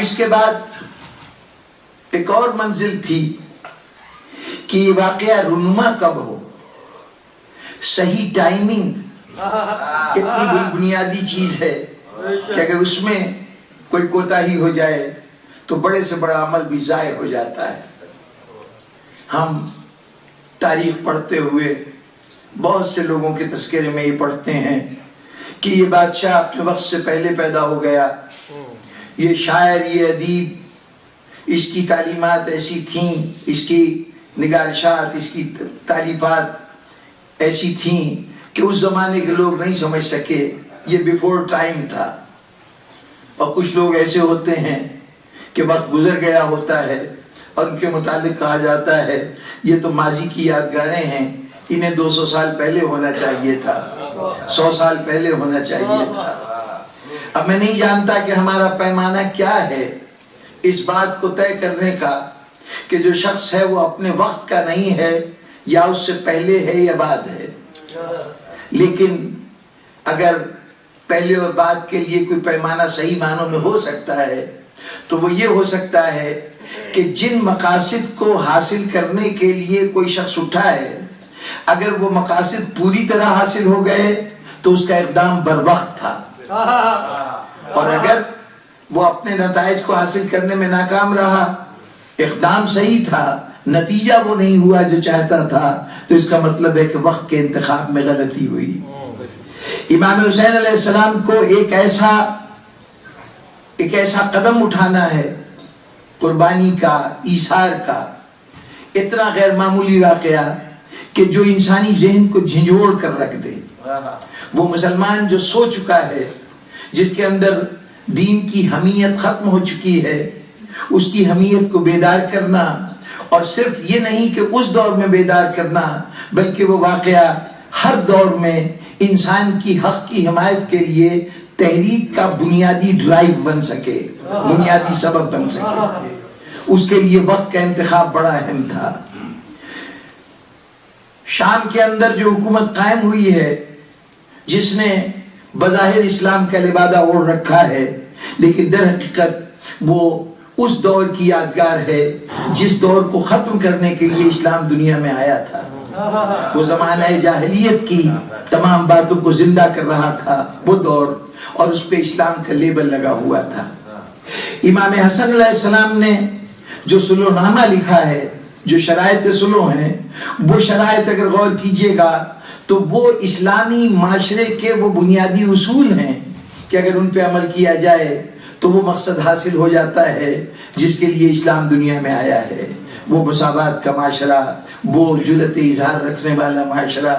اس کے بعد ایک اور منزل تھی کہ یہ واقعہ رونما کب ہو، صحیح ٹائمنگ اتنی بنیادی چیز ہے کہ اگر اس میں کوئی کوتاہی ہو جائے تو بڑے سے بڑا عمل بھی ضائع ہو جاتا ہے۔ ہم تاریخ پڑھتے ہوئے بہت سے لوگوں کے تذکرے میں یہ پڑھتے ہیں کہ یہ بادشاہ اپنے وقت سے پہلے پیدا ہو گیا، یہ شاعر، یہ ادیب، اس کی تعلیمات ایسی تھیں، اس کی نگارشات، اس کی تالیفات ایسی تھیں کہ اس زمانے کے لوگ نہیں سمجھ سکے، یہ بیفور ٹائم تھا۔ اور کچھ لوگ ایسے ہوتے ہیں کہ وقت گزر گیا ہوتا ہے اور ان کے متعلق کہا جاتا ہے یہ تو ماضی کی یادگاریں ہیں، انہیں 200 سال پہلے ہونا چاہیے تھا، 100 سال پہلے ہونا چاہیے تھا۔ اب میں نہیں جانتا کہ ہمارا پیمانہ کیا ہے اس بات کو طے کرنے کا کہ جو شخص ہے وہ اپنے وقت کا نہیں ہے یا اس سے پہلے ہے یا بعد ہے۔ لیکن اگر پہلے اور بعد کے لیے کوئی پیمانہ صحیح معنوں میں ہو سکتا ہے تو وہ یہ ہو سکتا ہے کہ جن مقاصد کو حاصل کرنے کے لیے کوئی شخص اٹھا ہے، اگر وہ مقاصد پوری طرح حاصل ہو گئے تو اس کا اقدام بر وقت تھا، اور اگر وہ اپنے نتائج کو حاصل کرنے میں ناکام رہا، اقدام صحیح تھا، نتیجہ وہ نہیں ہوا جو چاہتا تھا، تو اس کا مطلب ہے کہ وقت کے انتخاب میں غلطی ہوئی۔ امام حسین علیہ السلام کو ایک ایسا قدم اٹھانا ہے قربانی کا، ایثار کا، اتنا غیر معمولی واقعہ کہ جو انسانی ذہن کو جھنجھوڑ کر رکھ دے۔ وہ مسلمان جو سو چکا ہے، جس کے اندر دین کی حمیت ختم ہو چکی ہے، اس کی حمیت کو بیدار کرنا، اور صرف یہ نہیں کہ اس دور میں بیدار کرنا بلکہ وہ واقعہ ہر دور میں انسان کی حق کی حمایت کے لیے تحریک کا بنیادی ڈرائیو بن سکے، بنیادی سبب بن سکے، اس کے لیے وقت کا انتخاب بڑا اہم تھا۔ شام کے اندر جو حکومت قائم ہوئی ہے، جس نے بظاہر اسلام کا لبادہ اوڑھ رکھا ہے، لیکن در حقیقت وہ اس دور کی یادگار ہے جس دور کو ختم کرنے کے لیے اسلام دنیا میں آیا تھا۔ وہ زمانہ جاہلیت کی تمام باتوں کو زندہ کر رہا تھا وہ دور، اور اس پہ اسلام کا لیبل لگا ہوا تھا۔ امام حسن علیہ السلام نے جو صلح نامہ لکھا ہے، جو شرائط صلح ہیں، وہ شرائط اگر غور کیجئے گا تو وہ اسلامی معاشرے کے وہ بنیادی اصول ہیں کہ اگر ان پہ عمل کیا جائے تو وہ مقصد حاصل ہو جاتا ہے جس کے لیے اسلام دنیا میں آیا ہے۔ وہ مساوات کا معاشرہ، وہ جرأت اظہار رکھنے والا معاشرہ،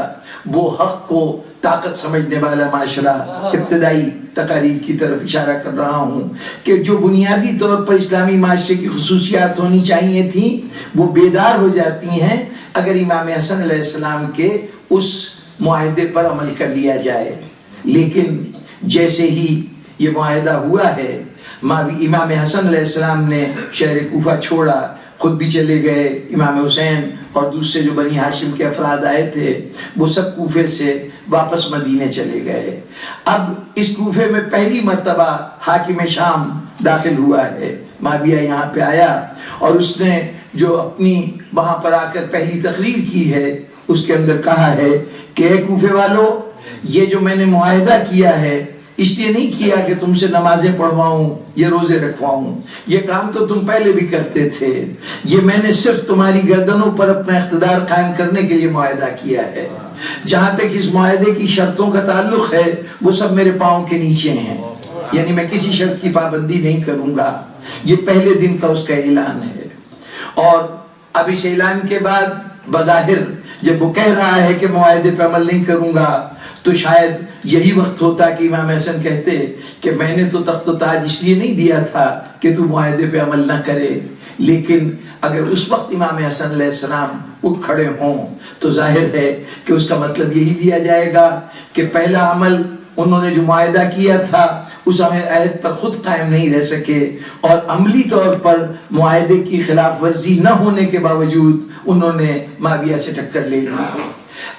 وہ حق کو طاقت سمجھنے والا معاشرہ۔ ابتدائی تقاریر کی طرف اشارہ کر رہا ہوں کہ جو بنیادی طور پر اسلامی معاشرے کی خصوصیات ہونی چاہیے تھیں وہ بیدار ہو جاتی ہیں اگر امام حسن علیہ السلام کے اس معاہدے پر عمل کر لیا جائے۔ لیکن جیسے ہی یہ معاہدہ ہوا ہے، امام حسن علیہ السلام نے شہر کوفہ چھوڑا، خود بھی چلے گئے، امام حسین اور دوسرے جو بنی ہاشم کے افراد آئے تھے وہ سب کوفے سے واپس مدینے چلے گئے۔ اب اس کوفے میں پہلی مرتبہ حاکم شام داخل ہوا ہے، معاویہ یہاں پہ آیا، اور اس نے جو اپنی وہاں پر آ کر پہلی تقریر کی ہے اس کے اندر کہا ہے کہ اے کوفے والو، یہ جو میں نے معاہدہ کیا ہے اس لیے نہیں کیا کہ تم سے نمازیں پڑھواؤں یا روزے رکھواؤں، یہ کام تو تم پہلے بھی کرتے تھے، یہ میں نے صرف تمہاری گردنوں پر اپنا اقتدار قائم کرنے کے لیے معاہدہ کیا ہے۔ جہاں تک اس معاہدے کی شرطوں کا تعلق ہے وہ سب میرے پاؤں کے نیچے ہیں، یعنی میں کسی شرط کی پابندی نہیں کروں گا۔ یہ پہلے دن کا اس کا اعلان ہے، اور اب اس اعلان کے بعد بظاہر جب وہ کہہ رہا ہے کہ معاہدے پہ عمل نہیں کروں گا تو شاید یہی وقت ہوتا کہ امام حسن کہتے کہ میں نے تو تخت و تاج اس لیے نہیں دیا تھا کہ تو معاہدے پہ عمل نہ کرے۔ لیکن اگر اس وقت امام حسن علیہ السلام اٹھ کھڑے ہوں تو ظاہر ہے کہ اس کا مطلب یہی لیا جائے گا کہ پہلا عمل انہوں نے جو معاہدہ کیا تھا اس عہد پر خود قائم نہیں رہ سکے، اور عملی طور پر معاہدے کی خلاف ورزی نہ ہونے کے باوجود انہوں نے معاویہ سے ٹکر لے لی۔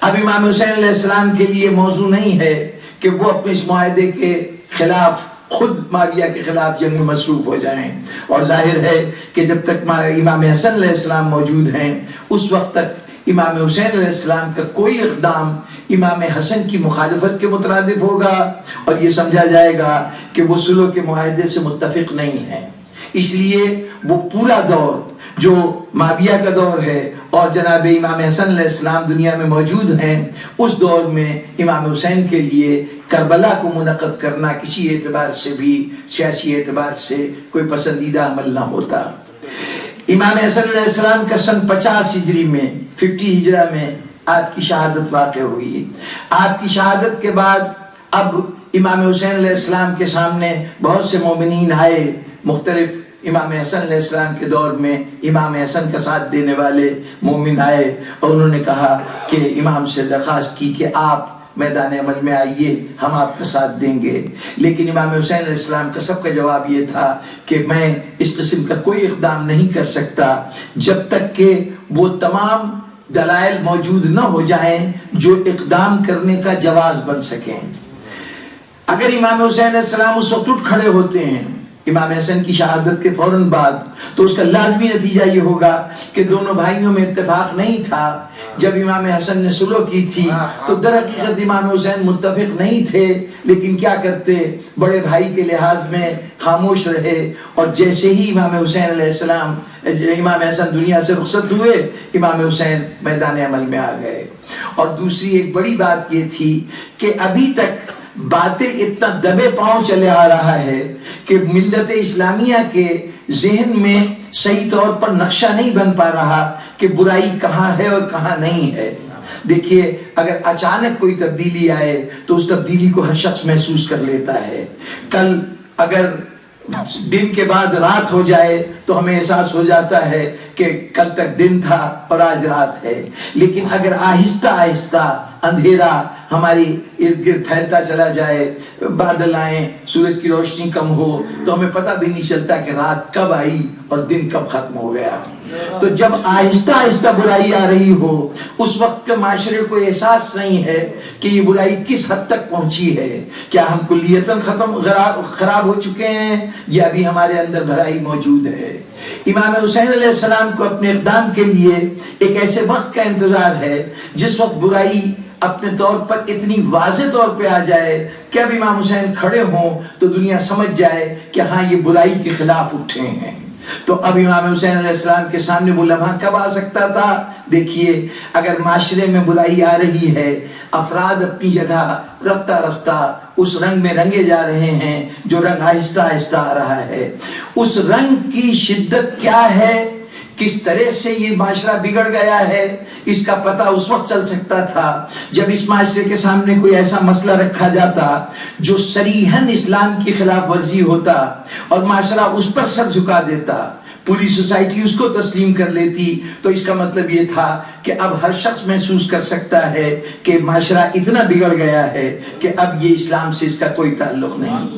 اب امام حسین علیہ السلام کے لیے موضوع نہیں ہے کہ وہ اپنے اس معاہدے کے خلاف خود معاویہ کے خلاف جنگ میں مصروف ہو جائیں. اور ظاہر ہے کہ جب تک امام حسن علیہ السلام موجود ہیں اس وقت تک امام حسین علیہ السلام کا کوئی اقدام امام حسن کی مخالفت کے مترادف ہوگا اور یہ سمجھا جائے گا کہ وہ صلح کے معاہدے سے متفق نہیں ہیں. اس لیے وہ پورا دور جو معاویہ کا دور ہے اور جناب امام حسن علیہ السلام دنیا میں موجود ہیں اس دور میں امام حسین کے لیے کربلا کو منعقد کرنا کسی اعتبار سے بھی سیاسی اعتبار سے کوئی پسندیدہ عمل نہ ہوتا. امام حسن علیہ السلام کا سن 50 ہجری میں 50 ہجرہ میں آپ کی شہادت واقع ہوئی. آپ کی شہادت کے بعد اب امام حسین علیہ السلام کے سامنے بہت سے مومنین آئے. مختلف امام حسن علیہ السلام کے دور میں امام حسن کا ساتھ دینے والے مومن آئے اور انہوں نے کہا کہ امام سے درخواست کی کہ آپ میدان عمل میں آئیے, ہم آپ کا ساتھ دیں گے. لیکن امام حسین علیہ السلام کا سب کا جواب یہ تھا کہ میں اس قسم کا کوئی اقدام نہیں کر سکتا جب تک کہ وہ تمام دلائل موجود نہ ہو جائیں جو اقدام کرنے کا جواز بن سکیں. اگر امام حسین علیہ السلام اس وقت اٹھ کھڑے ہوتے ہیں امام حسن کی شہادت کے فوراً بعد تو اس کا لازمی نتیجہ یہ ہوگا کہ دونوں بھائیوں میں اتفاق نہیں تھا. جب امام حسن نے صلح کی تھی تو در حقیقت امام حسین متفق نہیں تھے, لیکن کیا کرتے, بڑے بھائی کے لحاظ میں خاموش رہے. اور جیسے ہی امام حسین علیہ السلام امام حسن دنیا سے رخصت ہوئے امام حسین میدان عمل میں آ گئے. اور دوسری ایک بڑی بات یہ تھی کہ ابھی تک باطل اتنا دبے پاؤں چلے آ رہا ہے کہ ملت اسلامیہ کے ذہن میں صحیح طور پر نقشہ نہیں بن پا رہا کہ برائی کہاں ہے اور کہاں نہیں ہے. دیکھیے اگر اچانک کوئی تبدیلی آئے تو اس تبدیلی کو ہر شخص محسوس کر لیتا ہے. کل اگر دن کے بعد رات ہو جائے تو ہمیں احساس ہو جاتا ہے کہ کل تک دن تھا اور آج رات ہے. لیکن اگر آہستہ آہستہ اندھیرا ہماری ارد گرد پھیلتا چلا جائے, بادل آئیں, سورج کی روشنی کم ہو تو ہمیں پتہ بھی نہیں چلتا کہ رات کب آئی اور دن کب ختم ہو گیا. تو جب آہستہ آہستہ برائی آ رہی ہو اس وقت کے معاشرے کو احساس نہیں ہے کہ یہ برائی کس حد تک پہنچی ہے. کیا ہم کلیتاً خراب ہو چکے ہیں یا ابھی ہمارے اندر برائی موجود ہے. امام حسین علیہ السلام کو اپنے اقدام کے لیے ایک ایسے وقت کا انتظار ہے جس وقت برائی اپنے طور پر اتنی واضح طور پہ آ جائے کہ اب امام حسین کھڑے ہوں تو دنیا سمجھ جائے کہ ہاں یہ برائی کے خلاف اٹھے ہیں. تو اب امام حسین علیہ السلام کے سامنے وہ لمحہ کب آ سکتا تھا. دیکھیے اگر معاشرے میں برائی آ رہی ہے, افراد اپنی جگہ رفتہ رفتہ اس رنگ میں رنگے جا رہے ہیں جو رنگ آہستہ آہستہ آ رہا ہے, اس رنگ کی شدت کیا ہے, کس طرح سے یہ معاشرہ بگڑ گیا ہے, اس کا پتہ اس وقت چل سکتا تھا جب اس معاشرے کے سامنے کوئی ایسا مسئلہ رکھا جاتا جو صریحاً اسلام کی خلاف ورزی ہوتا اور معاشرہ اس پر سر جھکا دیتا, پوری سوسائٹی اس کو تسلیم کر لیتی. تو اس کا مطلب یہ تھا کہ اب ہر شخص محسوس کر سکتا ہے کہ معاشرہ اتنا بگڑ گیا ہے کہ اب یہ اسلام سے اس کا کوئی تعلق نہیں.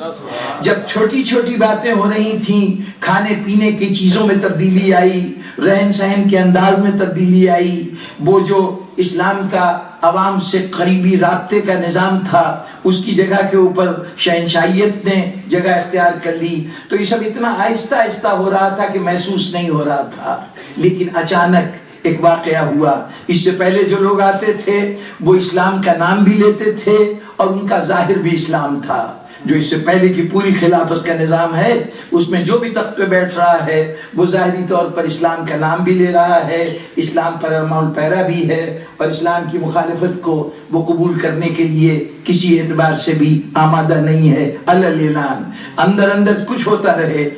جب چھوٹی چھوٹی باتیں ہو رہی تھیں, کھانے پینے کی چیزوں میں تبدیلی آئی, رہن سہن کے انداز میں تبدیلی آئی, وہ جو اسلام کا عوام سے قریبی رابطے کا نظام تھا اس کی جگہ کے اوپر شہنشاہیت نے جگہ اختیار کر لی, تو یہ سب اتنا آہستہ آہستہ ہو رہا تھا کہ محسوس نہیں ہو رہا تھا. لیکن اچانک ایک واقعہ ہوا. اس سے پہلے جو لوگ آتے تھے وہ اسلام کا نام بھی لیتے تھے اور ان کا ظاہر بھی اسلام تھا. جو اس سے پہلے کی پوری خلافت کا نظام ہے اس میں جو بھی تخت پہ بیٹھ رہا ہے وہ ظاہری طور پر اسلام کا نام بھی لے رہا ہے, اسلام پر ارمان پیرا بھی ہے اور اسلام کی مخالفت کو وہ قبول کرنے کے لیے کسی اعتبار سے بھی آمادہ نہیں ہے. اعلان اندر اندر کچھ ہوتا رہے.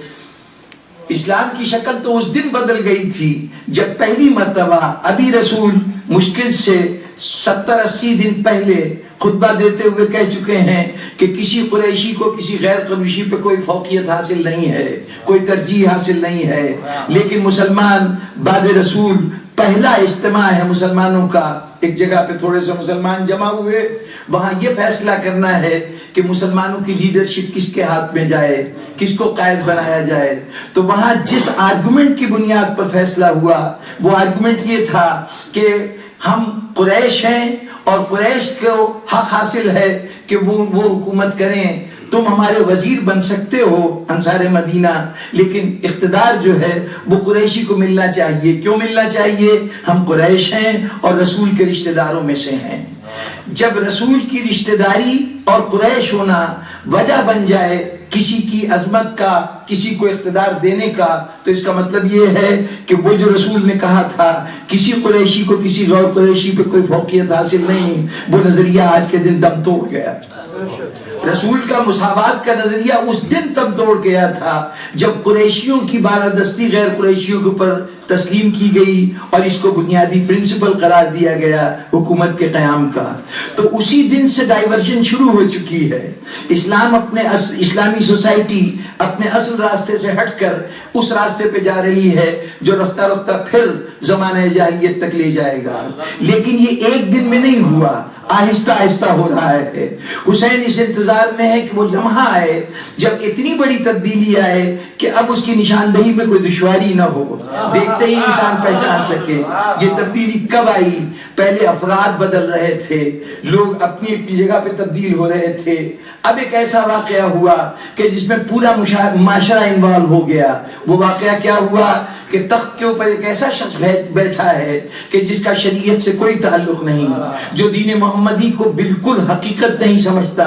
اسلام کی شکل تو اس دن بدل گئی تھی جب پہلی مرتبہ ابھی رسول مشکل سے 70-80 دن پہلے خطبہ دیتے ہوئے کہہ چکے ہیں کہ کسی قریشی کو کسی غیر قریشی پہ کوئی فوقیت حاصل نہیں ہے, کوئی ترجیح حاصل نہیں ہے. لیکن مسلمان بعد رسول پہلا اجتماع ہے مسلمانوں کا, ایک جگہ پہ تھوڑے سے مسلمان جمع ہوئے, وہاں یہ فیصلہ کرنا ہے کہ مسلمانوں کی لیڈرشپ کس کے ہاتھ میں جائے, کس کو قائد بنایا جائے. تو وہاں جس آرگومنٹ کی بنیاد پر فیصلہ ہوا وہ آرگومنٹ یہ تھا کہ ہم قریش ہیں اور قریش کو حق حاصل ہے کہ وہ حکومت کریں, تم ہمارے وزیر بن سکتے ہو انصار مدینہ، لیکن اقتدار جو ہے وہ قریشی کو ملنا چاہیے۔ کیوں ملنا چاہیے؟ ہم قریش ہیں اور رسول کے رشتہ داروں میں سے ہیں۔ جب رسول کی رشتہ داری اور قریش ہونا وجہ بن جائے کسی کی عظمت کا، کسی کو اقتدار دینے کا، تو اس کا مطلب یہ ہے کہ وہ جو رسول نے کہا تھا کسی قریشی کو کسی غیر قریشی پہ کوئی فوقیت حاصل نہیں، وہ نظریہ آج کے دن دم توڑ گیا۔ رسول کا مساوات کا نظریہ اس دن تب توڑ گیا تھا جب قریشیوں کی بالادستی غیر قریشیوں کے اوپر تسلیم کی گئی اور اس کو بنیادی پرنسپل قرار دیا گیا حکومت کے قیام کا۔ تو اسی دن سے ڈائیورژن شروع ہو چکی ہے۔ اسلام اسلامی سوسائٹی اپنے اصل راستے سے ہٹ کر اس راستے پہ جا رہی ہے جو رفتہ رفتہ پھر زمانہ جاہلیت تک لے جائے گا۔ لیکن یہ ایک دن میں نہیں ہوا، آہستہ آہستہ ہو رہا ہے۔ حسین اس انتظار میں ہے کہ وہ لمحہ آئے جب اتنی بڑی تبدیلی آئے کہ اب اس کی نشاندہی میں کوئی دشواری نہ ہو، دیکھتے ہی انسان پہچان سکے یہ تبدیلی کب آئی۔ پہلے افراد بدل رہے تھے، لوگ اپنی اپنی جگہ پہ تبدیل ہو رہے تھے۔ اب ایک ایسا واقعہ ہوا کہ جس میں پورا معاشرہ انوالو ہو گیا۔ وہ واقعہ کیا ہوا کہ تخت کے اوپر ایک ایسا شخص بیٹھا ہے کہ جس کا شریعت سے کوئی تعلق نہیں، جو دین محمدی کو بالکل حقیقت نہیں سمجھتا،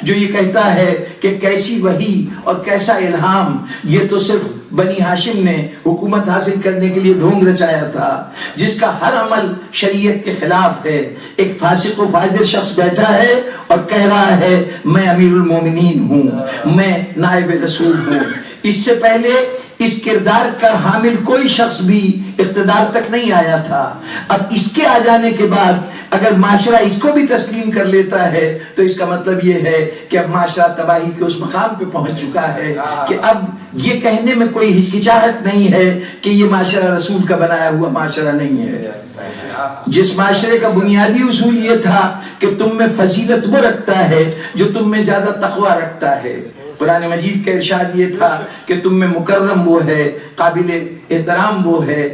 جو یہ کہتا ہے کہ کیسی وحی اور کیسا الہام، یہ تو صرف بنی ہاشم نے حکومت حاصل کرنے کے لیے ڈھونگ رچایا تھا، جس کا ہر عمل شریعت کے خلاف ہے۔ ایک فاسق و فاجر شخص بیٹھا ہے اور کہہ رہا ہے میں امیر المومنین ہوں، میں نائب رسول ہوں۔ اس سے پہلے اس کردار کا حامل کوئی شخص بھی اقتدار تک نہیں آیا تھا۔ اب اس کے آ جانے کے بعد اگر معاشرہ اس کو بھی تسلیم کر لیتا ہے تو اس کا مطلب یہ ہے کہ اب معاشرہ تباہی کے اس مقام پہ پہنچ چکا ہے کہ اب یہ کہنے میں کوئی ہچکچاہٹ نہیں ہے کہ یہ معاشرہ رسول کا بنایا ہوا معاشرہ نہیں ہے۔ جس معاشرے کا بنیادی اصول یہ تھا کہ تم میں فضیلت وہ رکھتا ہے جو تم میں زیادہ تقوی رکھتا ہے۔ قرآن مجید کا ارشاد یہ تھا کہ تم میں مکرم وہ ہے، قابل احترام وہ ہے،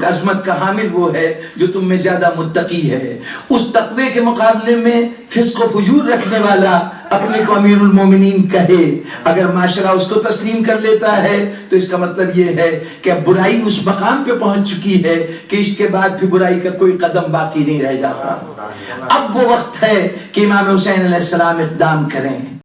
عظمت کا حامل وہ ہے جو تم میں زیادہ متقی ہے۔ اس تقوی کے مقابلے میں فسق و فجور رکھنے والا اپنے کو امیر المومنین کہے، اگر معاشرہ اس کو تسلیم کر لیتا ہے تو اس کا مطلب یہ ہے کہ اب برائی اس مقام پہ پہنچ چکی ہے کہ اس کے بعد بھی برائی کا کوئی قدم باقی نہیں رہ جاتا۔ اب وہ وقت ہے کہ امام حسین علیہ السلام اقدام کریں۔